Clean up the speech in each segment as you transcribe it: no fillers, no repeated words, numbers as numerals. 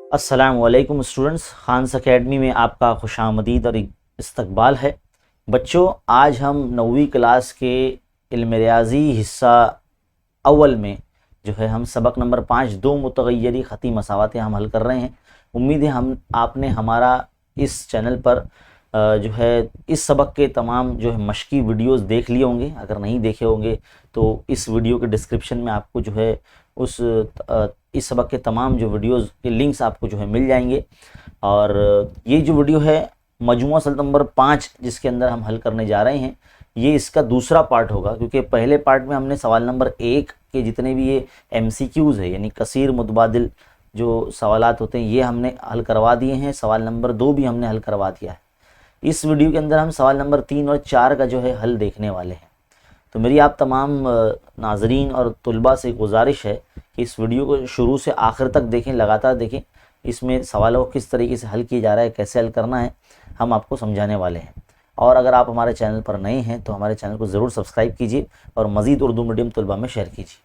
अस्सलाम वालेकुम students, Khans academy में आपका खुशामदीद और इस्तकबाल है। बच्चों, आज हम 9वीं क्लास के इल्म रियाज़ी हिस्सा अव्वल में जो है हम सबक नंबर 5 दो मुतगय्यरी ख़ती मसावातें हम हल कर रहे हैं। उम्मीद है हम आपने हमारा इस चैनल पर जो है इस सबक के तमाम जो है मशकी वीडियोस देख लिए होंगे। अगर नहीं देखे होंगे तो इस वीडियो के डिस्क्रिप्शन में आपको जो है उस इस सबक के तमाम जो वीडियोस के लिंक्स आपको जो है मिल जाएंगे। और ये जो वीडियो है मजमुआ सवाल नंबर 5 जिसके अंदर हम हल करने जा रहे हैं, ये इसका दूसरा पार्ट होगा, क्योंकि पहले पार्ट में हमने सवाल नंबर 1 के जितने भी ये MCQs है यानी कसीर मुतबादिल जो सवालात होते हैं ये हमने हल करवा दिए हैं। सवाल नंबर 2 भी हमने हल करवा दिया है। इस वीडियो के अंदर हम सवाल नंबर 3 और 4 का जो है हल देखने वाले हैं। तो मेरी आप तमाम नाजरीन और तुलबा से गुजारिश है कि इस वीडियो को शुरू से आखिर तक देखें, लगातार देखें। इसमें सवालों को किस तरीके से हल किया जा रहा है, कैसे हल करना है, हम आपको समझाने वाले हैं। और अगर आप हमारे चैनल पर नए हैं तो हमारे चैनल को ज़रूर सब्सक्राइब कीजिए और मज़ीद उर्दू मीडियम तुलबा में शेयर कीजिए।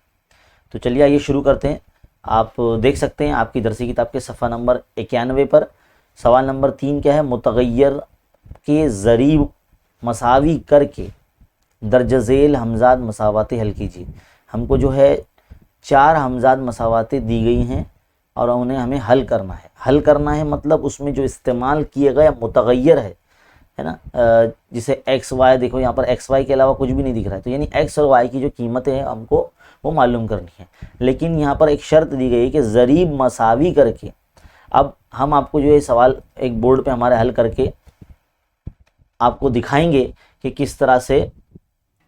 तो चलिए आइए शुरू करते हैं। आप देख सकते हैं आपकी दरसी किताब के सफ़ा नंबर 91 पर सवाल नंबर 3 क्या है, मुतगय्यर के ज़रीब मसावी करके दर्ज झेल हमज़ाद मसावातें हल कीजिए। हमको जो है 4 हमज़ाद मसावातें दी गई हैं और उन्हें हमें हल करना है। हल करना है मतलब उसमें जो इस्तेमाल किया गया मुतगय्यर है ना, जिसे एक्स वाई, देखो यहाँ पर एक्स वाई के अलावा कुछ भी नहीं दिख रहा है, तो यानी एक्स और वाई की जो कीमतें हैं हमको वो मालूम करनी है। लेकिन यहाँ पर एक शर्त दी गई है कि ज़रीब मसावी करके। अब हम आपको जो ये सवाल एक बोर्ड पे हमारे हल करके आपको दिखाएंगे कि किस तरह से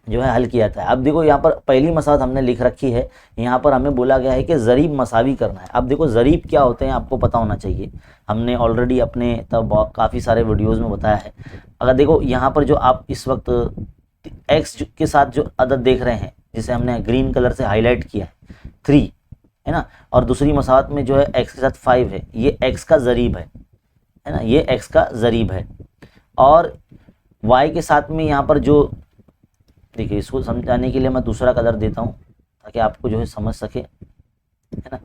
जो है हल किया जाता है। अब देखो यहाँ पर पहली मसावत हमने लिख रखी है, यहाँ पर हमें बोला गया है कि ज़रीब मसावी करना है। अब देखो ज़रीब क्या होते हैं आपको पता होना चाहिए, हमने ऑलरेडी अपने तब काफ़ी सारे वीडियोस में बताया है। अगर देखो यहाँ पर जो आप इस वक्त एक्स के साथ जो अदद देख रहे हैं, जिसे हमने ग्रीन कलर से हाईलाइट किया है 3 है ना, और दूसरी मसावत में जो है एक्स के साथ 5 है, ये एक्स का ज़रीब है ना, ये एक्स का ज़रीब है। और वाई के साथ में यहाँ पर जो, देखिए इसको समझाने के लिए मैं दूसरा कलर देता हूँ ताकि आपको जो है समझ सके, है ना।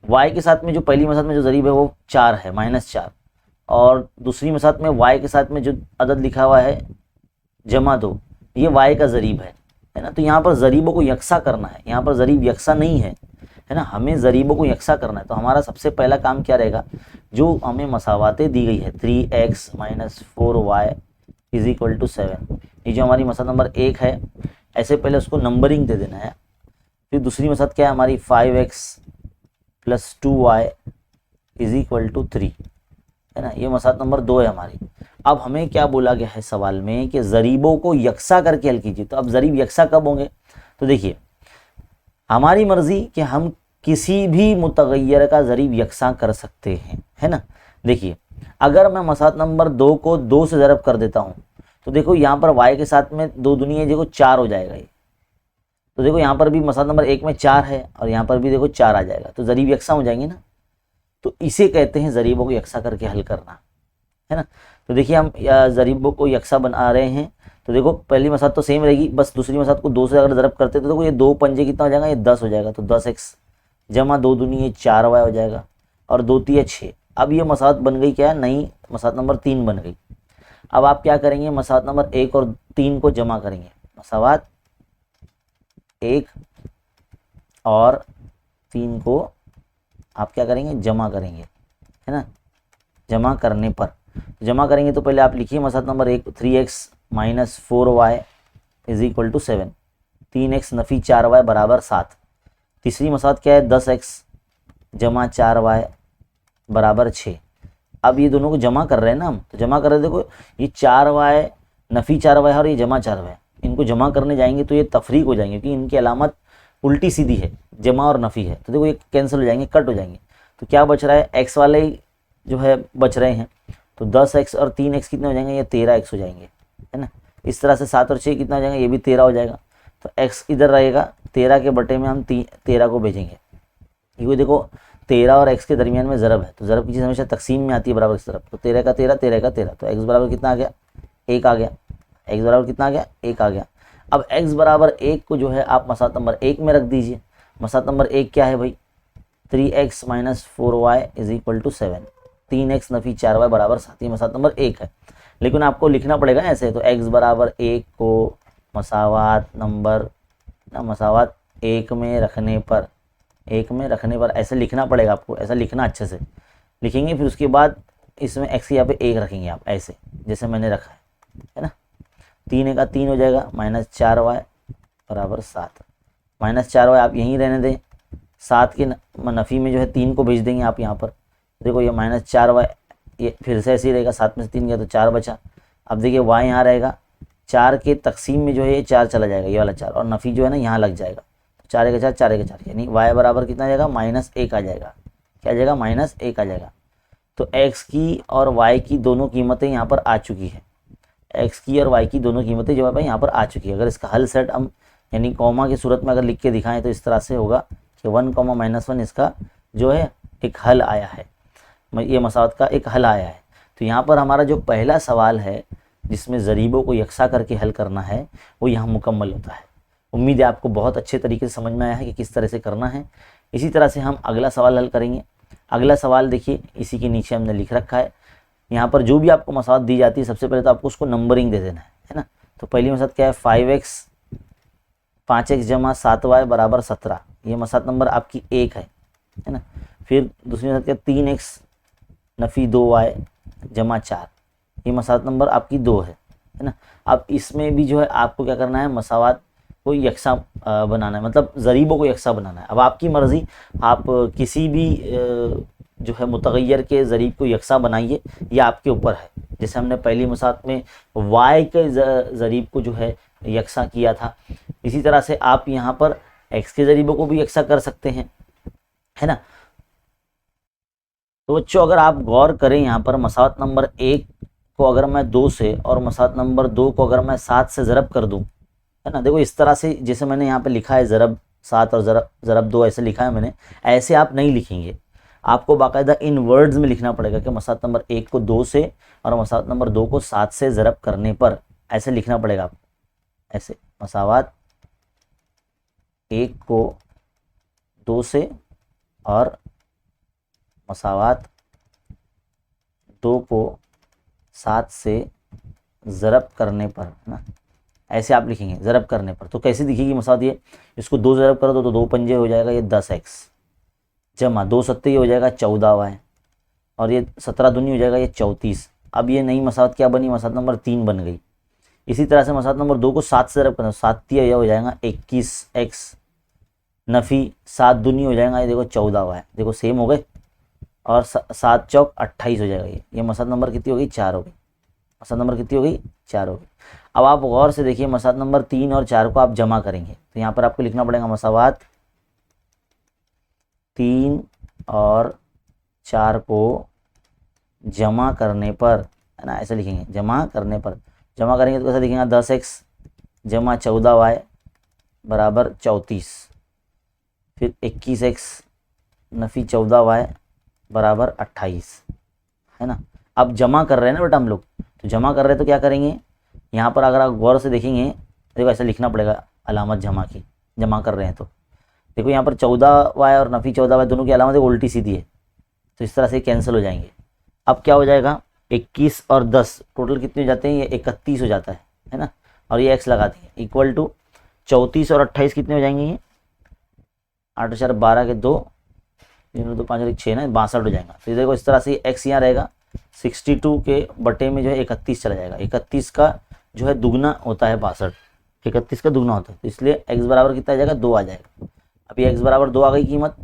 y के साथ में जो पहली मसात में जो ज़रीब है वो 4 है, -4, और दूसरी मसात में y के साथ में जो अदद लिखा हुआ है +2, ये y का ज़रीब है ना। तो यहाँ पर ज़रीबों को यकसा करना है, यहाँ पर ज़रीब यकसा नहीं है ना, हमें ज़रीबों को यकसा करना है। तो हमारा सबसे पहला काम क्या रहेगा, जो हमें मसावातें दी गई है 3x - 4y = 7, ये जो हमारी मसला नंबर 1 है, ऐसे पहले उसको नंबरिंग दे देना है। फिर दूसरी मसला क्या है हमारी 5x + 2y = 3, है ना, ये मसला नंबर 2 है हमारी। अब हमें क्या बोला गया है सवाल में कि ज़रीबों को यकसा करके हल कीजिए। तो अब ज़रीब यकसा कब होंगे, तो देखिए हमारी मर्ज़ी कि हम किसी भी मुतगय्यर का ज़रीब यकसा कर सकते हैं, है ना। देखिए अगर मैं मसला नंबर 2 को 2 से ज़रब कर देता हूँ तो देखो यहाँ पर y के साथ में 2 दुनिया देखो 4 हो जाएगा ये। तो देखो यहाँ पर भी मसला नंबर 1 में 4 है और यहाँ पर भी देखो 4 आ जाएगा, तो ज़रीब यकसा हो जाएंगे ना। तो इसे कहते हैं ज़रीबों को यकसा करके हल करना, है ना। तो देखिए हम ज़रीबों को यकसा बना रहे हैं। तो देखो पहली मसात तो सेम रहेगी, बस दूसरी मसात को 2 से अगर ज़रब करते तो देखो ये 2 पंजे कितना हो जाएगा, ये 10 हो जाएगा। तो 10x + 2 दुनिया 4y हो जाएगा और 2 3 6। अब ये मसात बन गई क्या, नई मसात नंबर 3 बन गई। अब आप क्या करेंगे, मसावत नंबर 1 और 3 को जमा करेंगे, मसावत 1 और 3 को आप क्या करेंगे, जमा करेंगे, है ना। जमा करने पर जमा करेंगे तो पहले आप लिखिए मसावत number 1 3x - 4y = 7, 3x - 4y = 7। तीसरी मसावत क्या है, 10x + 4y = 6। अब ये दोनों को जमा कर रहे हैं ना हम, तो जमा कर रहे हैं, देखो ये 4y - 4y और ये +4y, इनको जमा करने जाएंगे तो ये तफरीक हो जाएंगे क्योंकि इनकी अलामत उल्टी सीधी है, जमा और नफ़ी है। तो देखो ये कैंसिल हो जाएंगे, कट हो जाएंगे। तो क्या बच रहा है, x वाले जो है बच रहे हैं। तो 10x और 3x कितने हो जाएंगे, ये 13x हो जाएंगे, है ना। इस तरह से 7 और 6 कितना हो जाएगा, ये भी 13 हो जाएगा। तो x इधर रहेगा, 13 के बटे में हम 13 को भेजेंगे, ये देखो 13 और x के दरमियान में ज़रब है, तो ज़रब की चीज़ हमेशा तकसीम में आती है, बराबर की तरफ। तो 13 का 13, 13 का 13, तो x बराबर कितना आ गया, 1 आ गया। x बराबर कितना आ गया, 1 आ गया। अब x बराबर 1 को जो है आप मसात नंबर 1 में रख दीजिए। मसात नंबर 1 क्या है भाई, 3x minus 4y is equal to 7। 3x नफी 4y बराबर 7, ये मसात नंबर 1 है। लेकिन आपको लिखना पड़ेगा ऐसे, तो x बराबर 1 को मसावात नंबर मसावात 1 में रखने पर, 1 में रखने पर ऐसे लिखना पड़ेगा आपको, ऐसा लिखना अच्छे से लिखेंगे। फिर उसके बाद इसमें x यहाँ पे 1 रखेंगे आप, ऐसे जैसे मैंने रखा है ना। 3 का 3 हो जाएगा, माइनस 4y बराबर 7। माइनस 4y आप यहीं रहने दें, 7 के नफ़ी में जो है 3 को भेज देंगे आप यहाँ पर। देखो ये माइनस 4y, ये फिर से ऐसे ही रहेगा, 7 में से 3 गया तो 4 बचा। अब देखिए y यहाँ रहेगा, 4 के तकसीम में जो है ये 4 चला जाएगा, ये वाला 4, और नफ़ी जो है ना यहाँ लग जाएगा, 4 का 4, 4 का 4, यानी y बराबर कितना आ जाएगा, -1 आ जाएगा। क्या आ जाएगा, -1 आ जाएगा। तो x की और y की दोनों कीमतें यहाँ पर आ चुकी है, x की और y की दोनों कीमतें जो है यहाँ पर आ चुकी है। अगर इसका हल सेट हम यानी कॉमा की सूरत में अगर लिख के दिखाएं तो इस तरह से होगा कि 1, -1 इसका जो है एक हल आया है, ये मसावत का एक हल आया है। तो यहाँ पर हमारा जो पहला सवाल है जिसमें ज़रीबों को यकसा करके हल करना है वो यहाँ मुकम्मल होता है। उम्मीद है आपको बहुत अच्छे तरीके से समझ में आया है कि किस तरह से करना है। इसी तरह से हम अगला सवाल हल करेंगे। अगला सवाल देखिए, इसी के नीचे हमने लिख रखा है। यहाँ पर जो भी आपको मसावत दी जाती है सबसे पहले तो आपको उसको नंबरिंग दे देना है ना। तो पहली मसावत क्या है, 5x जमा 7y बराबर 17, ये मसावत नंबर आपकी 1 है ना। फिर दूसरी मसावत क्या, 3x नफ़ी 2y जमा 4, ये मसावत नंबर आपकी 2 है ना। अब इसमें भी जो है आपको क्या करना है, मसावत को यकसा बनाना है, मतलब ज़रीबों को यकसा बनाना है। अब आपकी मर्ज़ी, आप किसी भी जो है मुतग़य्यर के ज़रीब को यकसा बनाइए, यह आपके ऊपर है। जैसे हमने पहली मसावत में y के ज़रीब को जो है यकसा किया था, इसी तरह से आप यहाँ पर x के ज़रीबों को भी यकसा कर सकते हैं, है ना। तो बच्चों अगर आप गौर करें यहाँ पर मसावत नंबर 1 को अगर मैं 2 से और मसावत नंबर 2 को अगर मैं 7 से ज़रब कर दूँ, है ना। देखो इस तरह से जैसे मैंने यहाँ पे लिखा है ज़रब 7 और ज़रब 2 ऐसे लिखा है मैंने, ऐसे आप नहीं लिखेंगे। आपको बाकायदा इन वर्ड्स में लिखना पड़ेगा कि मसावत नंबर 1 को 2 से और मसावत नंबर 2 को 7 से ज़रब करने पर, ऐसे लिखना पड़ेगा आपको, ऐसे मसावत 1 को 2 से और मसावत 2 को 7 से ज़रब करने पर, है ना, ऐसे आप लिखेंगे ज़रब करने पर। तो कैसे दिखेगी मसावत ये, इसको 2 ज़रब करो तो 2 पंजे हो जाएगा ये 10x, जमा 2 सत्ते हो जाएगा 14y, और ये 17 दूनी हो जाएगा ये 34। अब ये नई मसावत क्या बनी, मसावत नंबर 3 बन गई। इसी तरह से मसावत नंबर 2 को 7 से ज़रब करना, 7 तिया हो जाएगा 21x, नफ़ी 7 दूनी हो जाएगा ये देखो 14y, देखो सेम हो गए, और 7 चौक 28 हो जाएगा ये मसावत नंबर कितनी हो गई, 4 हो गई। मसावत नंबर कितनी हो गई, 4 हो गई। अब आप गौर से देखिए, मसावत नंबर 3 और 4 को आप जमा करेंगे तो यहाँ पर आपको लिखना पड़ेगा मसावत 3 और 4 को जमा करने पर, है ना, ऐसे लिखेंगे जमा करने पर। जमा करेंगे तो कैसा लिखेंगे, 10x जमा 14y बराबर 34, फिर 21x नफ़ी 14y बराबर 28, है ना। अब जमा कर रहे हैं ना बेटा हम लोग, तो जमा कर रहे हैं तो क्या करेंगे, यहाँ पर अगर आप गौर से देखेंगे देखो ऐसे लिखना पड़ेगा अलामत जमा की, जमा कर रहे हैं तो देखो यहाँ पर 14y और नफ़ी 14y दोनों की अलामत उल्टी सीधी है, तो इस तरह से कैंसिल हो जाएंगे। अब क्या हो जाएगा, 21 और 10 टोटल कितने हो जाते हैं, ये 31 हो जाता है ना, और ये x लगा देंगे इक्वल टू 34 और 28 कितने हो जाएंगे, ये 8 4 12 के 2, 2 5 1 6 ना, 62 हो जाएगा। तो देखो इस तरह से x यहाँ रहेगा 62 के बटे में जो है 31 चला जाएगा। 31 का जो है दुगना होता है 62, 31 का दुगना होता है, तो इसलिए x बराबर कितना आ जाएगा, 2 आ जाएगा। अभी x बराबर 2 आ गई कीमत।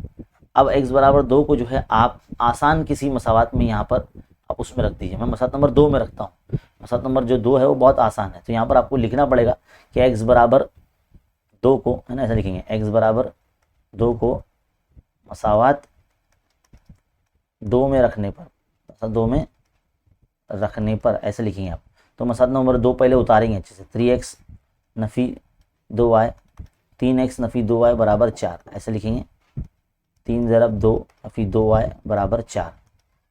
अब x बराबर 2 को जो है आप आसान किसी मसावत में यहाँ पर आप उसमें रख दीजिए। मैं मसावत नंबर 2 में रखता हूँ, मसावत नंबर जो 2 है वो बहुत आसान है। तो यहाँ पर आपको लिखना पड़ेगा कि x बराबर 2 को, है ना, ऐसा लिखेंगे x बराबर 2 को मसावत 2 में रखने पर, 2 में रखने पर ऐसे लिखेंगे आप। तो मसावत नंबर 2 पहले उतारेंगे अच्छे से, 3x नफ़ी 2y, 3x नफ़ी 2y बराबर 4, ऐसे लिखेंगे 3 ज़रब 2 नफ़ी 2y बराबर 4,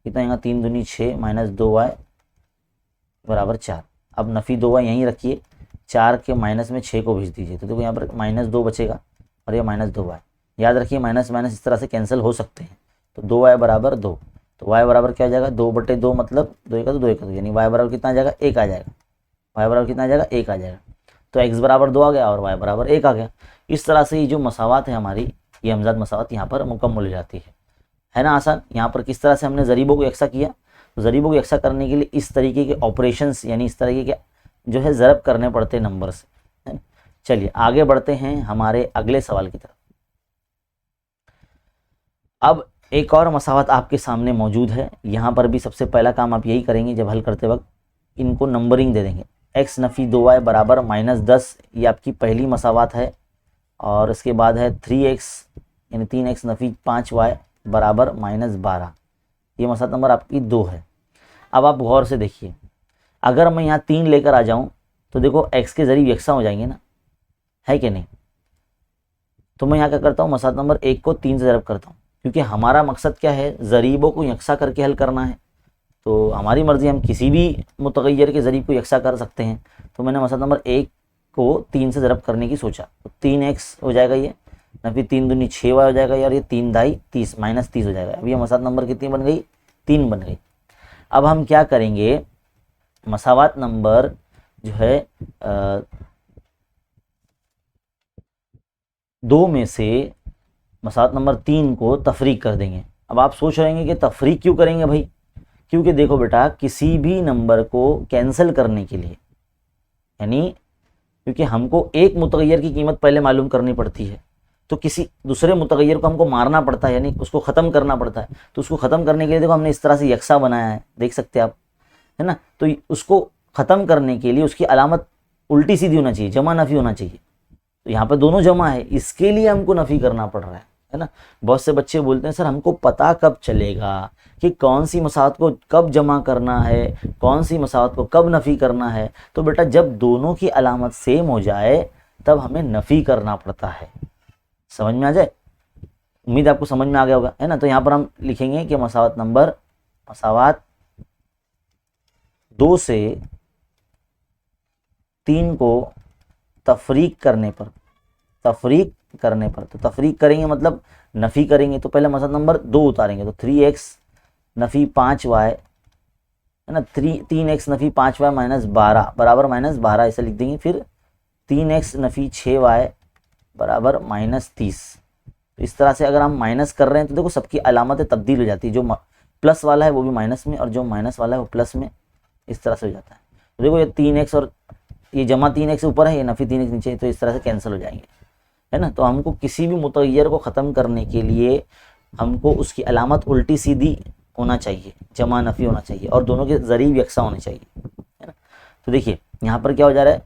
कितना आएगा 3 दूनी 6 माइनस 2y बराबर 4। अब नफ़ी 2y यहीं रखिए, 4 के माइनस में 6 को भेज दीजिए, तो देखो यहाँ पर -2 बचेगा और ये -2y, याद रखिए माइनस माइनस इस तरह से कैंसिल हो सकते हैं। तो 2y बराबर 2, तो y बराबर क्या आ जाएगा 2/2 मतलब 2 का 2 का 2, यानी y बराबर कितना आ जाएगा 1 आ जाएगा। y बराबर कितना आ जाएगा 1 आ जाएगा। तो x बराबर 2 आ गया और y बराबर 1 आ गया। इस तरह से ये जो मसावात है हमारी, ये हमजाद मसावत यहाँ पर मुकम्मल हो जाती है ना आसान। यहाँ पर किस तरह से हमने ज़रीबों को यकसा किया, तो ज़रीबों को यकसा करने के लिए इस तरीके के ऑपरेशंस यानी इस तरीके के जो है ज़रब करने पड़ते हैं नंबर से, है ना। चलिए आगे बढ़ते हैं हमारे अगले सवाल की तरफ। अब एक और मसावत आपके सामने मौजूद है। यहाँ पर भी सबसे पहला काम आप यही करेंगे, जब हल करते वक्त इनको नंबरिंग दे देंगे। x नफ़ी 2y बराबर -10, ये आपकी पहली मसावत है। और इसके बाद है 3x यानी 3x नफ़ी 5y बराबर -12, ये मसावत नंबर आपकी 2 है। अब आप गौर से देखिए, अगर मैं यहाँ 3 लेकर आ जाऊँ तो देखो x के ज़रीब यकसा हो जाएंगे ना, है कि नहीं। तो मैं यहाँ क्या करता हूँ, मसावत नंबर 1 को 3 से ज़रब करता हूँ, क्योंकि हमारा मकसद क्या है, ज़रीबों को यकसा करके हल करना है। तो हमारी मर्ज़ी, हम किसी भी मुतग़य्यर के ज़रीब को यकसा कर सकते हैं। तो मैंने मसावत नंबर 1 को 3 से ज़रब करने की सोचा, तो 3x हो जाएगा ये, ना फिर 3 दूनी 6y हो जाएगा यार, ये 3 दाई 30 -30 हो जाएगा। अब ये मसावत नंबर कितनी बन गई, 3 बन गई। अब हम क्या करेंगे, मसावत नंबर जो है 2 में से मसावत नंबर 3 को तफरीक कर देंगे। अब आप सोच रहे हैं कि तफरीक क्यों करेंगे भाई, क्योंकि देखो बेटा, किसी भी नंबर को कैंसिल करने के लिए, यानी क्योंकि हमको एक मुतग़य्यर की कीमत पहले मालूम करनी पड़ती है, तो किसी दूसरे मुतग़य्यर को हमको मारना पड़ता है, यानी उसको ख़त्म करना पड़ता है। तो उसको ख़त्म करने के लिए देखो हमने इस तरह से यकसा बनाया है, देख सकते हैं आप, है ना। तो उसको ख़त्म करने के लिए उसकी अलामत उल्टी सीधी होना चाहिए, जमा नफ़ी होना चाहिए। तो यहाँ पर दोनों जमा है, इसके लिए हमको नफ़ी करना पड़ रहा है ना। बहुत से बच्चे बोलते हैं सर हमको पता कब चलेगा कि कौन सी मसावत को कब जमा करना है, कौन सी मसावत को कब नफ़ी करना है। तो बेटा जब दोनों की अलामत सेम हो जाए तब हमें नफ़ी करना पड़ता है। समझ में आ जाए, उम्मीद आपको समझ में आ गया होगा, है ना। तो यहाँ पर हम लिखेंगे कि मसावत 2 से 3 को तफरीक करने पर, तो तफरीक करेंगे मतलब नफ़ी करेंगे। तो पहले मसावत नंबर 2 उतारेंगे, तो 3x नफ़ी 5y, है ना, 3x नफ़ी 5y -12 बराबर -12 ऐसे लिख देंगे। फिर 3x नफ़ी 6y बराबर -30। तो इस तरह से अगर हम माइनस कर रहे हैं तो देखो सबकी अलामतें तब्दील हो जाती है, जो प्लस वाला है वो भी माइनस में और जो माइनस वाला है वो प्लस में, इस तरह से हो जाता है। तो देखो ये 3x और ये जमा 3x ऊपर है, ये नफ़ी 3x नीचे है, तो इस तरह से कैंसिल हो जाएंगे, है ना। तो हमको किसी भी मुतग़य्यर को ख़त्म करने के लिए हमको उसकी अलामत उल्टी सीधी होना चाहिए, जमा नफ़ी होना चाहिए और दोनों के ज़रीब यकसा होने चाहिए, है ना। तो देखिए यहाँ पर क्या हो जा रहा है,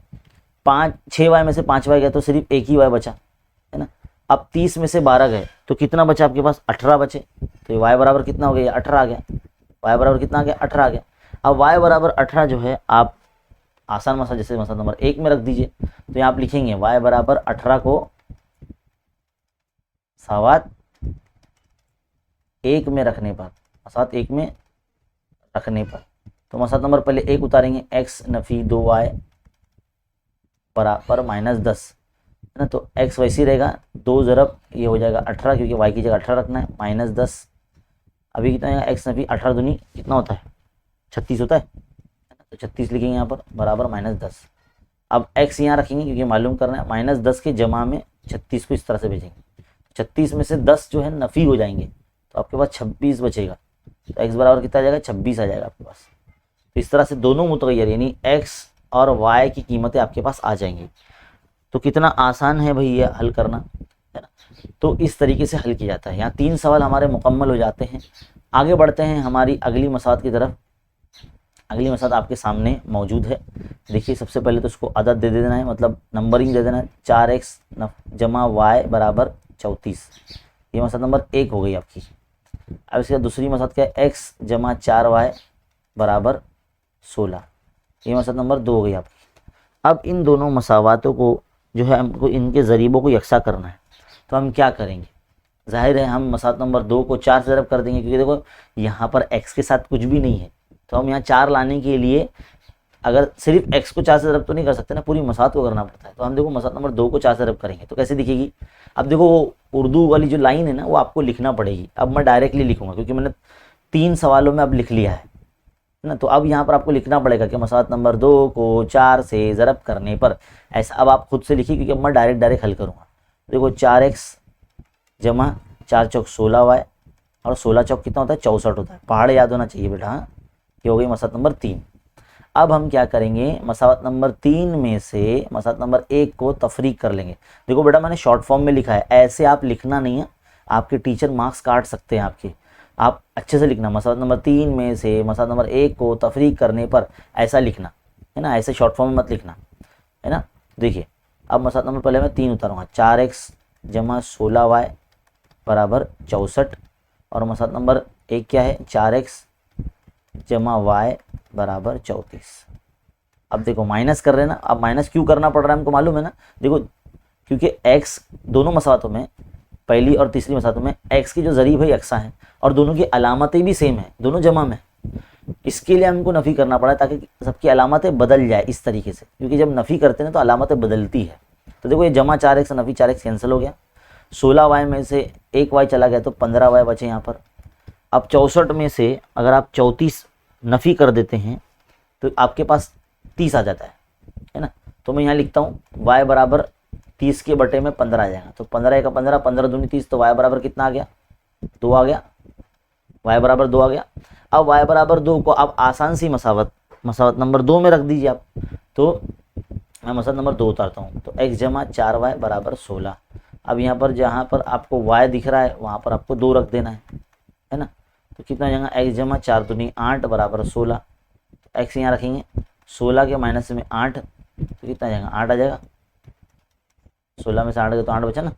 6y में से 5y गया तो सिर्फ एक ही y बचा, है ना। अब 30 में से 12 गए तो कितना बचा आपके पास, 18 बचे। तो ये y बराबर कितना हो गया, 18 आ गया। y बराबर कितना आ गया, 18 आ गया। अब y बराबर 18 जो है आप आसान मसला जैसे मसला नंबर 1 में रख दीजिए। तो यहाँ आप लिखेंगे y बराबर 18 को मसावत 1 में रखने पर, मसावत 1 में रखने पर, तो मसावत नंबर पहले 1 उतारेंगे, x नफ़ी 2y बराबर -10, है ना। तो x वैसे ही रहेगा, 2 ज़रब ये हो जाएगा 18, क्योंकि y की जगह 18 रखना है, -10। अभी कितना है, x नफ़ी 18 दूनी कितना होता है, 36 होता है, तो 36 लिखेंगे यहाँ पर बराबर -10। अब x यहाँ रखेंगे क्योंकि मालूम करना है, -10 के जमा में 36 को इस तरह से भेजेंगे। 36 में से 10 जो है नफ़ी हो जाएंगे तो आपके पास 26 बचेगा। तो x बराबर कितना आ जाएगा, 26 आ जाएगा आपके पास। तो इस तरह से दोनों मुतग़य्यर यानी x और y की कीमतें आपके पास आ जाएंगी। तो कितना आसान है भाई ये हल करना, है ना। तो इस तरीके से हल किया जाता है। यहाँ 3 सवाल हमारे मुकम्मल हो जाते हैं। आगे बढ़ते हैं हमारी अगली मसावत की तरफ। अगली मसावत आपके सामने मौजूद है। देखिए सबसे पहले तो उसको अदद दे देना है, मतलब नंबरिंग दे देना है, 4x जमा y बराबर 34। ये मसावत नंबर 1 हो गई आपकी। अब इसके बाद दूसरी मसावत क्या है, x जमा 4y बराबर 16। ये मसावत नंबर 2 हो गई आपकी। अब इन दोनों मसावातों को जो है हमको इनके ज़रीबों को यकसा करना है। तो हम क्या करेंगे, जाहिर है हम मसावत नंबर 2 को 4 से ज़रब कर देंगे, क्योंकि देखो यहाँ पर x के साथ कुछ भी नहीं है। तो हम यहाँ 4 लाने के लिए अगर सिर्फ x को 4 से ज़रब तो नहीं कर सकते ना, पूरी मसात को करना पड़ता है। तो हम देखो मसात नंबर 2 को 4 से ज़रब करेंगे तो कैसे दिखेगी। अब देखो वो उर्दू वाली जो लाइन है ना वो आपको लिखना पड़ेगी। अब मैं डायरेक्टली लिखूंगा क्योंकि मैंने 3 सवालों में अब लिख लिया है ना। तो अब यहाँ पर आपको लिखना पड़ेगा कि मसात नंबर 2 को 4 से ज़रब करने पर ऐसा। अब आप खुद से लिखिए क्योंकि अब मैं डायरेक्ट हल करूँगा। देखो 4x जमा 4 चौक 16y और 16 चौक कितना होता है 64 होता है। पहाड़ याद होना चाहिए बेटा। हाँ, ये हो गई मसात नंबर 3। अब हम क्या करेंगे, मसावत नंबर 3 में से मसावत नंबर 1 को तफरीक कर लेंगे। देखो बेटा मैंने शॉर्ट फॉर्म में लिखा है, ऐसे आप लिखना नहीं है, आपके टीचर मार्क्स काट सकते हैं आपके। आप अच्छे से लिखना, मसावत नंबर 3 में से मसावत नंबर 1 को तफरीक करने पर ऐसा लिखना है ना, ऐसे शॉर्ट फॉर्म में मत लिखना है ना। देखिए अब मसावत नंबर पहले मैं 3 उतारूँगा, 4x जमा 16y बराबर 64 और मसावत नंबर 1 क्या है 4x जमा y बराबर 34। अब देखो माइनस कर रहे हैं ना, अब माइनस क्यों करना पड़ रहा है हमको मालूम है ना। देखो क्योंकि x दोनों मसावतों में, पहली और तीसरी मसावतों में x की जो ज़रीब है यकसा है और दोनों की अलामतें भी सेम है, दोनों जमा में। इसके लिए हमको नफ़ी करना पड़ा ताकि सबकी अलामतें बदल जाए इस तरीके से, क्योंकि जब नफ़ी करते हैं तो अलामतें बदलती है। तो देखो ये जमा 4x नफ़ी 4x कैंसिल हो गया, 16y में से 1y चला गया तो 15y बचे यहाँ पर। अब 64 में से अगर आप 34 नफ़ी कर देते हैं तो आपके पास 30 आ जाता है ना। तो मैं यहाँ लिखता हूँ y बराबर 30 के बटे में 15 आ जाएगा। तो 15 का 15, 15 दूनी 30, तो y बराबर कितना आ गया 2 आ गया, y बराबर 2 आ गया। अब y बराबर 2 को आप आसान सी मसावत नंबर 2 में रख दीजिए आप। तो मैं मसावत नंबर 2 उतारता हूँ, तो x जमा 4y बराबर 16। अब यहाँ पर जहाँ पर आपको y दिख रहा है वहाँ पर आपको 2 रख देना है ना। तो कितना हो जाएगा x जमा 4 दूनी 8 बराबर 16। तो x यहाँ रखेंगे, 16 के माइनस में 8 तो कितना आ जाएगा 8 आ जाएगा। 16 में से 8 गया तो 8 बचा ना।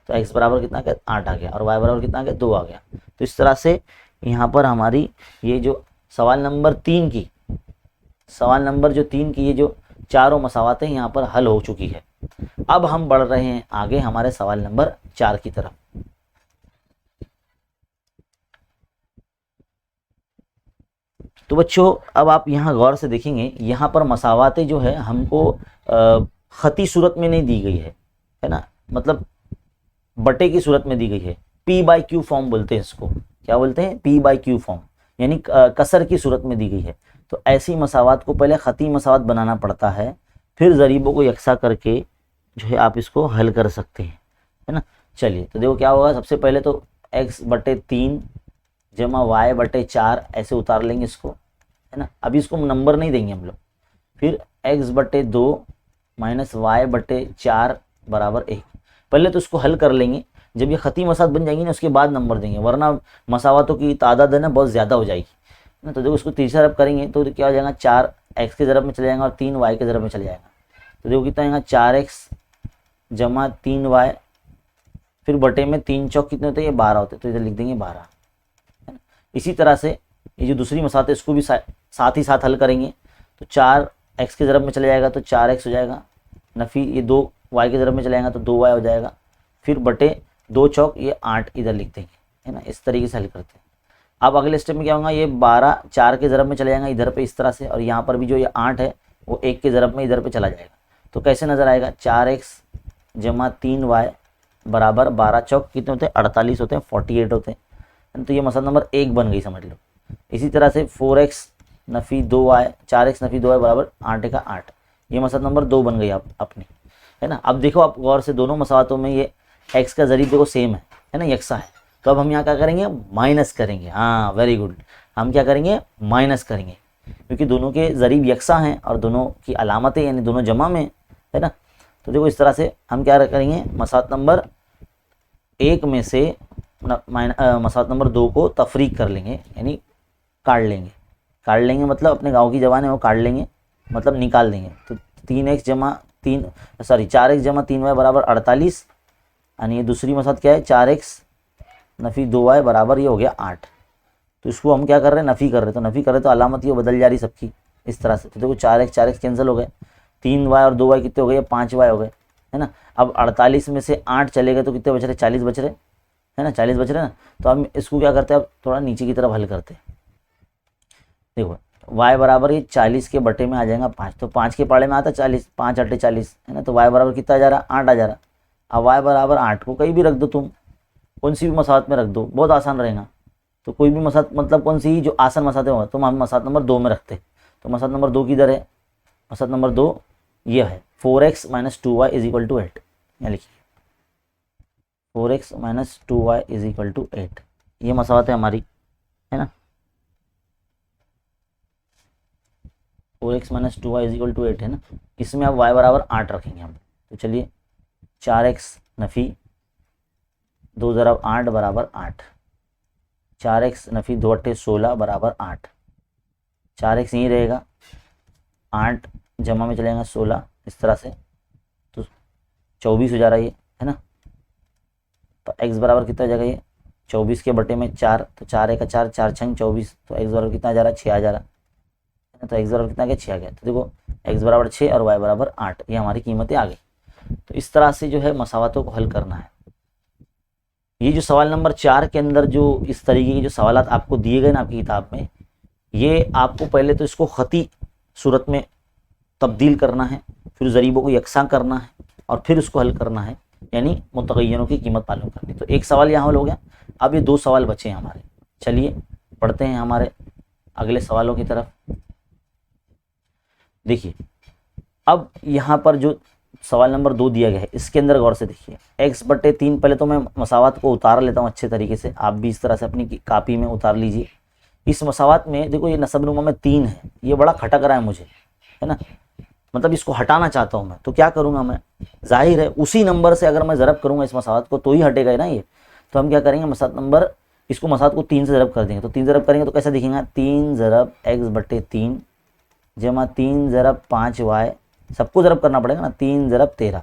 तो x बराबर कितना आ गया 8 आ गया और y बराबर कितना आ गया 2 आ गया। तो इस तरह से यहाँ पर हमारी ये जो सवाल नंबर 3 की ये जो चारों मसावातें यहाँ पर हल हो चुकी है। अब हम बढ़ रहे हैं आगे हमारे सवाल नंबर 4 की तरफ। तो बच्चों अब आप यहाँ गौर से देखेंगे, यहाँ पर मसावातें जो है हमको खती सूरत में नहीं दी गई है ना, मतलब बटे की सूरत में दी गई है। p/q फॉर्म बोलते हैं इसको, क्या बोलते हैं p/q फॉर्म, यानी कसर की सूरत में दी गई है। तो ऐसी मसावात को पहले खती मसावात बनाना पड़ता है, फिर ज़रीबों को यकसा करके जो है आप इसको हल कर सकते हैं, है ना। चलिए तो देखो क्या होगा, सबसे पहले तो x/3 जमा y/4 ऐसे उतार लेंगे इसको, है ना। अभी इसको नंबर नहीं देंगे हम लोग। फिर x/2 माइनस y/4 बराबर 1। पहले तो इसको हल कर लेंगे, जब ये खती मसावत बन जाएंगी ना उसके बाद नंबर देंगे, वरना मसावतों की तादाद है ना बहुत ज़्यादा हो जाएगी ना। तो देखो इसको तीसरा ज़रब करेंगे तो क्या हो जाएगा 4 x के ज़रब में चले जाएगा और 3 y के ज़रब में चले जाएगा। तो देखो कितना आएगा 4x जमा 3y फिर बटे में 3 चौक कितने होते हैं, ये 12 होते हैं, तो इधर लिख देंगे 12, है ना। इसी तरह से ये जो दूसरी मसावत है इसको भी साथ ही साथ हल करेंगे। तो 4x के ज़रब में चले जाएगा तो 4x हो जाएगा, नफ़ी ये 2 y के ज़रब में चले जाएगा तो 2y हो जाएगा, फिर बटे 2 चौक ये 8 इधर लिख देंगे, है ना। इस तरीके से हल करते हैं। अब अगले स्टेप में क्या होगा, ये 12 4 के ज़रब में चले जाएगा इधर पे इस तरह से, और यहाँ पर भी जो ये 8 है वो 1 के ज़रब में इधर पे चला जाएगा। तो कैसे नज़र आएगा 4x जमा 3y बराबर 12 चौक कितने होते हैं 48 होते हैं, 48 होते हैं। तो ये मसला नंबर 1 बन गई, समझ लो। इसी तरह से 4x नफ़ी 2y 4x नफ़ी 2y बराबर 8 का 8, ये मसला नंबर 2 बन गई अपनी, है ना। अब देखो आप गौर से दोनों मसावतों में ये x का ज़रीब देखो सेम है ना, यकसा है। तो अब हम यहाँ क्या करेंगे माइनस करेंगे। हाँ वेरी गुड, हम क्या करेंगे माइनस करेंगे, क्योंकि दोनों के ज़रीब यकसा हैं और दोनों की अलामतें यानी दोनों जमा में, है ना। तो देखो इस तरह से हम क्या करेंगे, मसावत नंबर 1 में से मसावत नंबर 2 को तफरीक कर लेंगे, यानी काट लेंगे मतलब अपने गाँव की ज़बान है वो काट लेंगे, मतलब निकाल देंगे। तो 4x जमा 3y बराबर 48, यानी ये दूसरी मसावत क्या है 4x नफ़ी 2y बराबर ये हो गया 8। तो इसको हम क्या कर रहे हैं नफ़ी कर रहे हैं, तो नफ़ी कर रहे हैं तो अलामत ये बदल जा रही सबकी इस तरह से। तो देखो 4x कैंसिल हो गए, 3y और 2y कितने हो गए 5y हो गए, है ना। अब 48 में से 8 चले गए तो कितने बच रहे 40 बच रहे, है ना, 40 बच रहे ना। तो हम इसको क्या करते हैं अब थोड़ा नीचे की तरफ हल करते हैं। देखो y बराबर ये 40 के बटे में आ जाएगा 5, तो 5 के पाड़े में आता 40, 5 अट्ठे 40 है ना, तो y बराबर कितना आ जा रहा, 8 आ जा रहा। अब y बराबर 8 को कहीं भी रख दो, तुम कौन सी भी मसावत में रख दो, बहुत आसान रहेगा। तो कोई भी मसावत मतलब कौन सी जो आसान मसाते होगा, तो हम मसावत नंबर 2 में रखते। तो मसावत नंबर 2 किधर है, मसावत नंबर 2 ये है 4x - 2y = 8। यहाँ लिखिए 4x - 2y = 8, ये मसावत है हमारी, है ना। 4x - 2y = 8 है ना। इसमें अब y बराबर 8 रखेंगे हम। तो चलिए 4x नफ़ी 2 ज़रब 8 बराबर 8, 4x नफ़ी 2 अट्ठे 16 बराबर 8, 4x यहीं रहेगा, 8 जमा में चलेगा 16 इस तरह से, तो 24 हो जा रहा है ये, है ना। तो x बराबर कितना हो जाएगा, ये 24 के बटे में 4, तो 4 का 4, 4 छंग 24, तो x बराबर कितना आ जा रहा है, 6 आ जा रहा है। तो x बराबर कितना आ गया, 6 आ गया। तो देखो x बराबर 6 और y बराबर 8, ये हमारी कीमतें आ गई। तो इस तरह से जो है मसावतों को हल करना है। ये जो सवाल नंबर 4 के अंदर जो इस तरीके के जो सवालात आपको दिए गए ना आपकी किताब में, ये आपको पहले तो इसको ख़ती सूरत में तब्दील करना है, फिर ज़रीबों को यकसा करना है और फिर उसको हल करना है, यानी मुतग़य्यरों की कीमत मालूम करनी। तो एक सवाल यहाँ हल हो गया। अब ये 2 सवाल बचे हैं हमारे। चलिए पढ़ते हैं हमारे अगले सवालों की तरफ। देखिए अब यहाँ पर जो सवाल नंबर 2 दिया गया है, इसके अंदर गौर से देखिए, x/3, पहले तो मैं मसावत को उतार लेता हूँ अच्छे तरीके से, आप भी इस तरह से अपनी कापी में उतार लीजिए। इस मसावत में देखो ये नसब-नुमा में 3 है, ये बड़ा खटक रहा है मुझे, है ना, मतलब इसको हटाना चाहता हूँ मैं। तो क्या करूँगा मैं, जाहिर है उसी नंबर से अगर मैं ज़रब करूँगा इस मसावत को तो ही हटेगा ना ये। तो हम क्या करेंगे, मसावत नंबर इसको मसावत को 3 से ज़रब कर देंगे। तो 3 ज़रब करेंगे तो कैसा दिखेगा, 3 ज़रब x/3 जमा 3 ज़रब 5y, सबको ज़रब करना पड़ेगा ना, 3 ज़रब 13,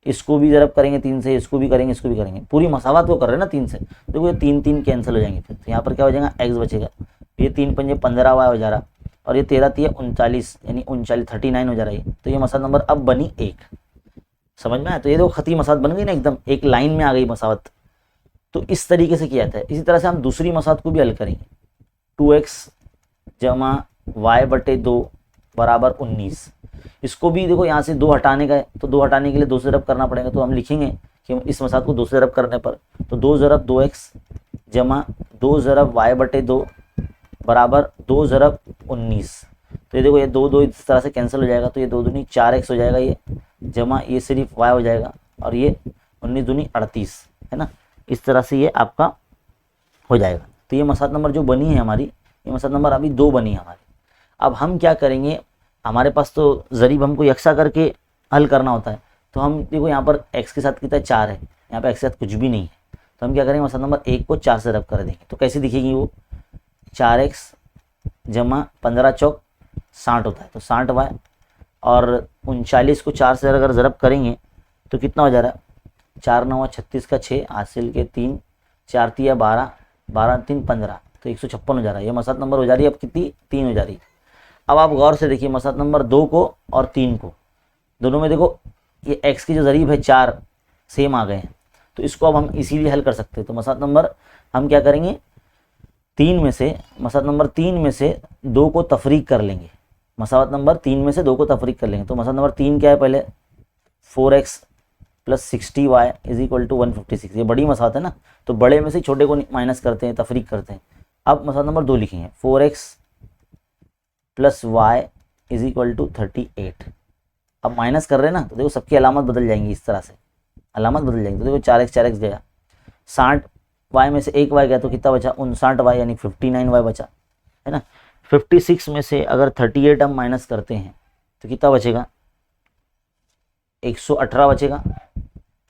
इसको भी ज़रब करेंगे 3 से, इसको भी करेंगे, इसको भी करेंगे, पूरी मसावत को कर रहे हैं ना 3 से। देखो ये 3 कैंसिल हो जाएंगे, फिर तो यहाँ पर क्या हो जाएगा, x बचेगा, ये 3 पंजे 15y हो जा रहा, और ये 13 3 39, यानी 39 हो जा रहा है। तो ये मसावत नंबर अब बनी 1, समझ में आया। तो ये देखो ख़ती मसावत बन गई ना, एकदम एक लाइन में आ गई मसावत। तो इस तरीके से किया जाता है। इसी तरह से हम दूसरी मसावत को भी हल करेंगे, 2x जमा y/2 बराबर 19। इसको भी देखो यहाँ से 2 हटाने का है, तो 2 हटाने के लिए 2 से ज़रब करना पड़ेगा। तो हम लिखेंगे कि इस मसावत को 2 से ज़रब करने पर, तो 2 ज़रब 2x जमा 2 ज़रब y/2 बराबर 2 ज़रब 19। तो ये देखो ये 2 इस तरह से कैंसिल हो जाएगा, तो ये 2 दूनी 4x हो जाएगा, ये जमा ये सिर्फ y हो जाएगा, और ये 19 दूनी 38, है ना। इस तरह से ये आपका हो जाएगा। तो ये मसावत नंबर जो बनी है हमारी, ये मसावत नंबर अभी 2 बनी है हमारी। अब हम क्या करेंगे, हमारे पास तो ज़रीब हमको यकसा करके हल करना होता है। तो हम देखो यहाँ पर x के साथ कितना 4 है, यहाँ पर x के साथ कुछ भी नहीं है। तो हम क्या करेंगे, मसावत नंबर 1 को 4 से रब कर देंगे। तो कैसे दिखेगी वो, 4x जमा 15 चौक 60 होता है, तो 60y, और 39 को 4 से अगर ज़रब करेंगे तो कितना हो जा रहा है, 4 9 36 का 6 हासिल के 3, 4 3 12, 12 3 15, तो 156 हो जा रहा है। ये मसावत नंबर हो जा रही है अब कितनी, 3 हो जा रही है। अब आप गौर से देखिए मसावत नंबर 2 को और 3 को, दोनों में देखो ये x की जो ज़रीब है 4 सेम आ गए हैं। तो इसको अब हम इसीलिए हल कर सकते हैं। तो मसावत नंबर हम क्या करेंगे, 3 में से, मसावत नंबर 3 में से 2 को तफरीक कर लेंगे, मसावत नंबर 3 में से 2 को तफरीक कर लेंगे। तो मसावत नंबर 3 क्या है, पहले 4x + 60y = 156, ये बड़ी मसावत है ना, तो बड़े में से छोटे को माइनस करते हैं, तफरीक करते हैं। अब मसावत नंबर 2 लिखेंगे, 4x + y = 38। अब माइनस कर रहे हैं ना, तो देखो सबकी अलामत बदल जाएंगी, इस तरह से अलामत बदल जाएंगी। तो देखो 4x गया, 60y में से 1y गया, तो कितना बचा, 59y, यानी 59y बचा, है ना। 56 में से अगर 38 हम माइनस करते हैं तो कितना बचेगा, 118 बचेगा,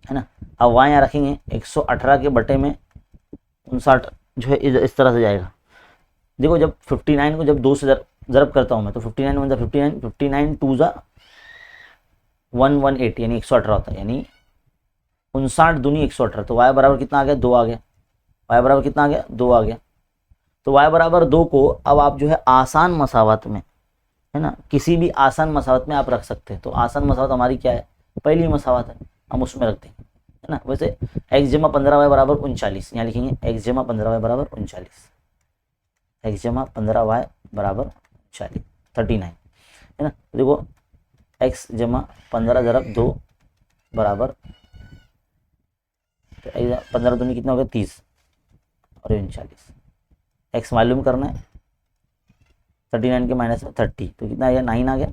है ना। अब y यहाँ रखेंगे, 118 के बटे में 59 जो है इस तरह से जाएगा। देखो जब 59 को जब 2 से ज़रब करता हूँ मैं, तो 59 × 59, 59 2 ज़ा 118, यानी 118 होता है, यानी 59 दूनी 118। तो y बराबर कितना आ गया, 2 आ गया। y बराबर कितना आ गया, 2 आ गया। तो y बराबर 2 को अब आप जो है आसान मसावत में, है ना, किसी भी आसान मसावत में आप रख सकते हैं। तो आसान मसावत हमारी क्या है, पहली मसावत है, हम उसमें रख देंगे, है ना। वैसे x जमा 15y बराबर 39, यहाँ लिखेंगे x जमा 15y बराबर 39, x जमा 15y बराबर 39, 39 है ना। तो देखो x जमा 15 ज़रब 2 बराबर, तो 15 दूनी कितना हो गया 30 और 39। x मालूम करना है, 39 के माइनस में 30 तो कितना आ गया 9 आ गया।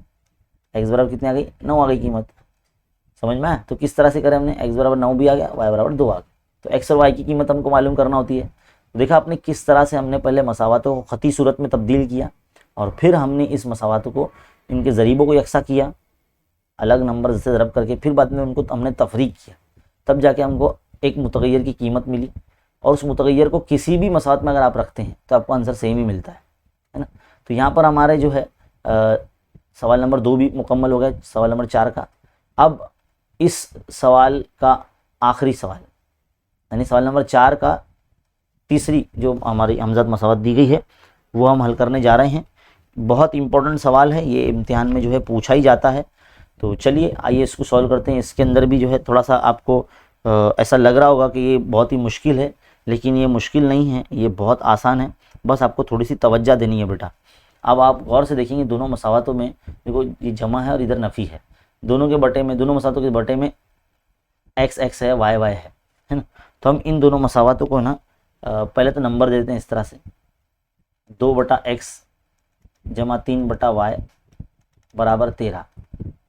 x बराबर कितनी आ गई 9 आ गई कीमत, समझ में आया। तो किस तरह से करें हमने, x बराबर 9 भी आ गया, y बराबर 2 आ गया। तो x और y की कीमत हमको मालूम करना होती है। तो देखा आपने किस तरह से हमने पहले मसावातों को खती सूरत में तब्दील किया और फिर हमने इस मसावातों को इनके ज़रीबों को यकसा किया अलग नंबर से ज़रब करके, फिर बाद में उनको हमने तफरीक किया, तब जाके हमको एक मुतगैर की कीमत मिली। और उस मुतगैर को किसी भी मसावत में अगर आप रखते हैं तो आपको आंसर सेम ही मिलता है ना। तो यहाँ पर हमारे जो है सवाल नंबर 2 भी मुकम्मल हो गया, सवाल नंबर 4 का। अब इस सवाल का आखिरी सवाल यानी सवाल नंबर 4 का तीसरी जो हमारी हमज़द मसावत दी गई है वो हम हल करने जा रहे हैं। बहुत इंपॉर्टेंट सवाल है, ये इम्तिहान में जो है पूछा ही जाता है। तो चलिए आइए इसको सॉल्व करते हैं। इसके अंदर भी जो है थोड़ा सा आपको ऐसा लग रहा होगा कि ये बहुत ही मुश्किल है, लेकिन ये मुश्किल नहीं है, ये बहुत आसान है, बस आपको थोड़ी सी तवज्जो देनी है बेटा। अब आप गौर से देखेंगे दोनों मसावतों में, देखो ये जमा है और इधर नफ़ी है, दोनों के बटे में, दोनों मसावतों के बटे में x x है y y है ना। तो हम इन दोनों मसावतों को ना पहले तो नंबर दे देते हैं इस तरह से, 2/x जमा 3/y बराबर 13।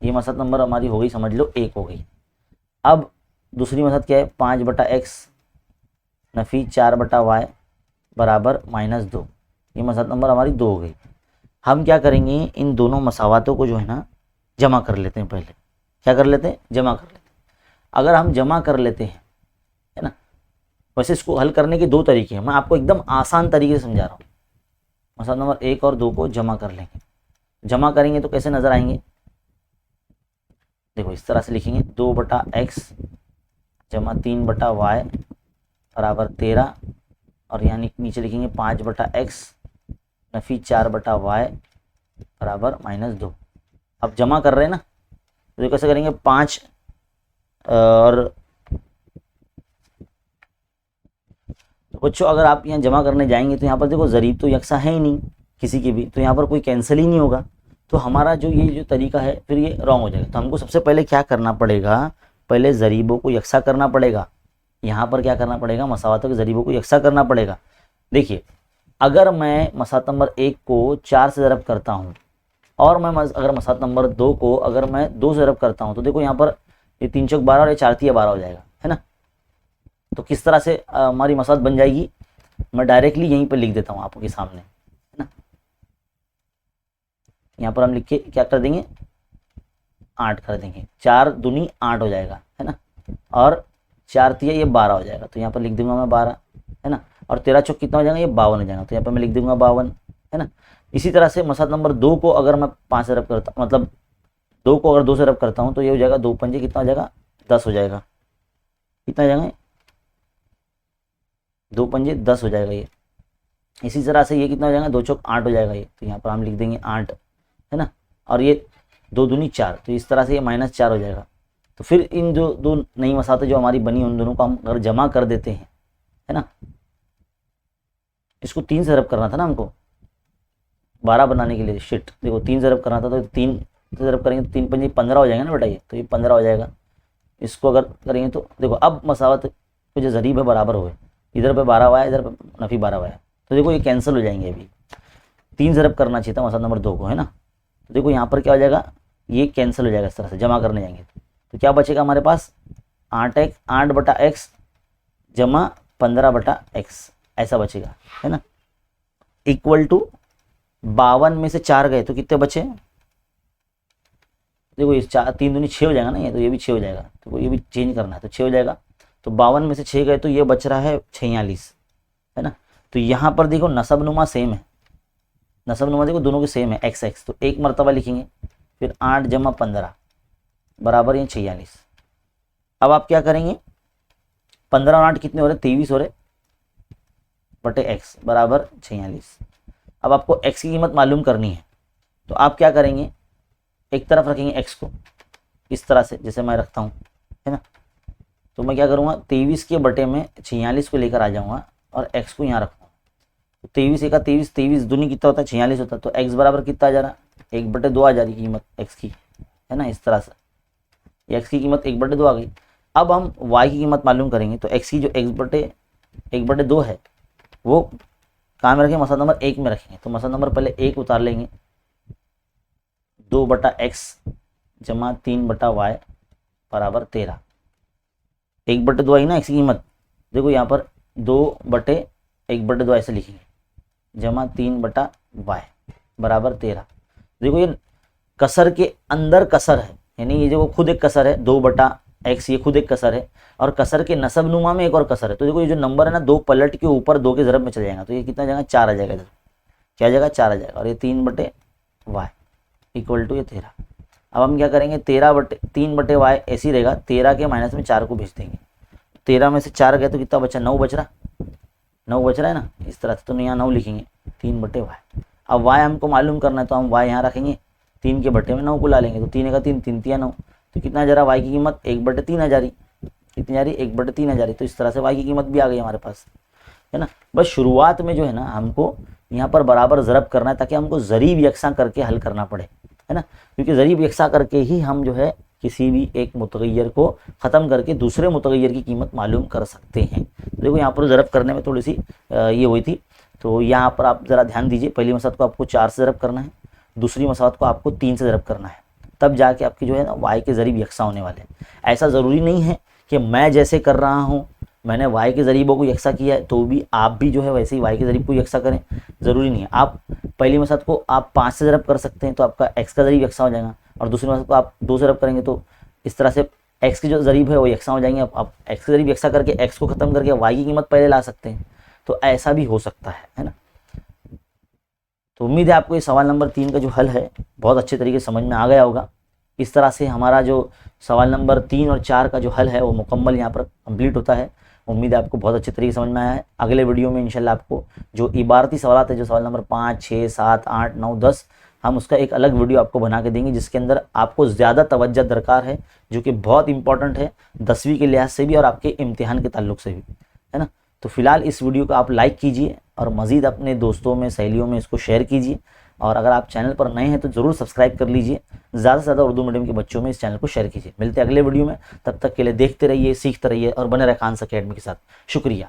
ये मसद नंबर हमारी हो गई, समझ लो 1 हो गई। अब दूसरी मसद क्या है, 5/x नफ़ी 4/y बराबर -2। ये मसद नंबर हमारी 2 हो गई। हम क्या करेंगे, इन दोनों मसावातों को जो है ना जमा कर लेते हैं। पहले क्या कर लेते हैं, जमा कर लेते हैं। अगर हम जमा कर लेते हैं है ना, वैसे इसको हल करने के 2 तरीके हैं, मैं आपको एकदम आसान तरीके से समझा रहा हूँ। मसला नंबर 1 और 2 को जमा कर लेंगे। जमा करेंगे तो कैसे नज़र आएंगे, देखो इस तरह से लिखेंगे, 2/x जमा 3/y बराबर 13 और यानी नीचे लिखेंगे 5/x नफ़ी 4/y बराबर -2। अब जमा कर रहे हैं ना, तो कैसे करेंगे, 5 और तो बच्चों अगर आप यहाँ जमा करने जाएंगे तो यहाँ पर देखो ज़रीब तो यकसा है ही नहीं किसी के भी, तो यहाँ पर कोई कैंसिल ही नहीं होगा। तो हमारा जो ये जो तरीका है फिर ये रॉन्ग हो जाएगा। तो हमको सबसे पहले क्या करना पड़ेगा, पहले ज़रीबों को यकसा करना पड़ेगा। यहाँ पर क्या करना पड़ेगा, मसावतों के ज़रीबों को यकसा करना पड़ेगा। देखिए अगर मैं मसावत नंबर 1 को 4 से ज़रब करता हूँ और मैं अगर मसावत नंबर 2 को अगर मैं 2 से ज़रब करता हूँ, तो देखो यहाँ पर ये 3 चौक 12 और ये 4 तिया 12 हो जाएगा, है ना। तो किस तरह से हमारी मसावत बन जाएगी, मैं डायरेक्टली यहीं पर लिख देता हूँ आपके सामने, है ना। यहाँ पर हम लिख के क्या कर देंगे, 8 कर देंगे, 4 दूनी 8 हो जाएगा, है ना, और 4 तिया ये 12 हो जाएगा। तो यहाँ पर लिख दूंगा मैं 12, है ना, और 13 चौक कितना हो जाएगा, ये 52 हो जाएगा। तो यहाँ पर मैं लिख दूंगा 52, है ना। इसी तरह से मसावत नंबर 2 को अगर मैं 5 से रब करता, मतलब 2 को अगर 2 से रब करता हूँ तो ये हो जाएगा 2 पंजे कितना हो जाएगा, 10 हो जाएगा। कितना हो जाएगा, 2 पंजे 10 हो जाएगा ये। इसी तरह से ये कितना हो जाएगा, 2 चौक 8 हो जाएगा ये। तो यहाँ पर हम लिख देंगे 8, है ना, और ये 2 दूनी 4, तो इस तरह से ये -4 हो जाएगा। तो फिर इन जो 2 नई मसावतें जो हमारी बनी उन दोनों को हम अगर जमा कर देते हैं, है ना, इसको 3 से रब करना था ना हमको 12 बनाने के लिए, शिट देखो 3 से रब करना था, तो 3 से रब करेंगे तो 3 पंजे 15 हो जाएगा ना बेटा, ये तो ये 15 हो जाएगा। इसको अगर करेंगे तो देखो अब मसावत को जो ज़रीब है बराबर हो गए, इधर पे 12 हुआ है, इधर पे नफ़ी 12 हुआ है, तो देखो ये कैंसिल हो जाएंगे। अभी 3 ज़रब करना चाहिए था मसावत नंबर 2 को, है ना। तो देखो यहाँ पर क्या हो जाएगा, ये कैंसिल हो जाएगा इस तरह से जमा करने जाएंगे। तो क्या बचेगा हमारे पास, 8/x जमा 15/x ऐसा बचेगा, है ना, इक्वल टू 52 में से 4 गए तो कितने बचे, देखो ये 4 3 दूनी 6 हो जाएगा ना, ये तो ये भी 6 हो जाएगा, तो ये भी चेंज करना है तो 6 हो जाएगा। तो 52 में से 6 गए तो ये बच रहा है 46, है ना। तो यहाँ पर देखो नसब नुमा सेम है, नसब नुमा देखो दोनों के सेम है x तो एक मरतबा लिखेंगे, फिर 8 जमा 15 बराबर ये 46। अब आप क्या करेंगे, 15 और 8 कितने हो रहे, 23 हो रहे, बटे x बराबर 46। अब आपको x की कीमत मालूम करनी है, तो आप क्या करेंगे, एक तरफ रखेंगे x को इस तरह से जैसे मैं रखता हूँ, है ना। तो मैं क्या करूँगा, 23 के बटे में 46 को लेकर आ जाऊँगा और x को यहाँ रखूँगा, तो 23 एका 23, 23 दूनी कितना होता है 46 होता है। तो x बराबर कितना आ जा रहा, 1/2 आ जा रही कीमत x की, है ना। इस तरह से x की कीमत 1/2 आ गई। अब हम y की कीमत मालूम करेंगे। तो x की जो 1/2 है वो कहाँ में रखें, मसला नंबर 1 में रखेंगे। तो मसला नंबर पहले 1 उतार लेंगे, 2/x जमा 3/y बराबर 13। 1/2 आई ना x की कीमत, देखो यहाँ पर 2/1/2 ऐसे लिखेंगे, जमा 3/y बराबर 13। देखो ये कसर के अंदर कसर है, यानी ये जो खुद एक कसर है 2/x, ये खुद एक कसर है, और कसर के नसब नुमा में एक और कसर है। तो देखो ये जो नंबर है ना, 2 पलट के ऊपर 2 के ज़रब में चले जाएगा। तो ये कितना जाएगा, 4 आ जाएगा इधर, क्या आ जाएगा, 4 आ जाएगा। और ये 3/y इक्वल टू ये 13। अब हम क्या करेंगे, 3/y ऐसे ही रहेगा, 13 के माइनस में 4 को भेज देंगे। 13 में से 4 गए तो कितना बचा, 9 बच रहा, 9 बच रहा है ना। इस तरह से तो यहाँ 9 लिखेंगे, 3/y। अब y हमको मालूम करना है, तो हम y यहाँ रखेंगे, 3 के बटे में 9 को ला लेंगे। तो 3 का 3, 3 तिया 9, तो कितना जा रहा y की कीमत 1/3 आ जा रही, कितनी जा रही, 1/3 आ जा रही। तो इस तरह से y की कीमत भी आ गई हमारे पास, है ना। बस शुरुआत में जो है ना हमको यहाँ पर बराबर ज़रब करना है, ताकि हमको ज़रीब यकसा करके हल करना पड़े, है ना। क्योंकि ज़रीब यकसा करके ही हम जो है किसी भी एक मुतगय्यर को ख़त्म करके दूसरे मुतगय्यर की कीमत मालूम कर सकते हैं। तो देखो यहाँ पर ज़रब करने में थोड़ी सी ये हुई थी। तो यहाँ पर आप ज़रा ध्यान दीजिए, पहली मसलत को आपको 4 से ज़रब करना है, दूसरी मसलत को आपको 3 से ज़रब करना है, तब जाके आपकी जो है ना y के ज़रीब यकसा होने वाले हैं। ऐसा ज़रूरी नहीं है कि मैं जैसे कर रहा हूँ, मैंने y के ज़रीबों को यकसा किया है, तो भी आप भी जो है वैसे ही y के ज़रीब को यकसा करें, ज़रूरी नहीं है। आप पहली मसलत को आप 5 से ज़रब कर सकते हैं, तो आपका x का ज़रीब यकसा हो जाएगा, और दूसरी मसलत को आप 2 से ज़रब करेंगे, तो इस तरह से x की जो ज़रीब है वो यकसा हो जाएंगे। आप x का ज़रीब यकसा करके x को ख़त्म करके y की कीमत पहले ला सकते हैं। तो ऐसा भी हो सकता है ना। तो उम्मीद है आपको ये सवाल नंबर 3 का जो हल है बहुत अच्छे तरीके से समझ में आ गया होगा। इस तरह से हमारा जो सवाल नंबर 3 और 4 का जो हल है वो मुकम्मल यहाँ पर कंप्लीट होता है। उम्मीद है आपको बहुत अच्छे तरीके से समझ में आया है। अगले वीडियो में इंशाल्लाह आपको जो इबारती सवाल है, जो सवाल नंबर 5, 6, 7, 8, 9, 10, हम उसका एक अलग वीडियो आपको बना के देंगे, जिसके अंदर आपको ज़्यादा तवज्जो दरकार है, जो कि बहुत इंपॉर्टेंट है 10वीं के लिहाज से भी और आपके इम्तिहान के ताल्लुक से भी, है ना। तो फिलहाल इस वीडियो को आप लाइक कीजिए और मज़ीद अपने दोस्तों में, सहेलियों में इसको शेयर कीजिए। और अगर आप चैनल पर नए हैं तो ज़रूर सब्सक्राइब कर लीजिए। ज़्यादा से ज़्यादा उर्दू मीडियम के बच्चों में इस चैनल को शेयर कीजिए। मिलते हैं अगले वीडियो में, तब तक के लिए देखते रहिए, सीखते रहिए और बने रहे खान अकेडमी के साथ। शुक्रिया।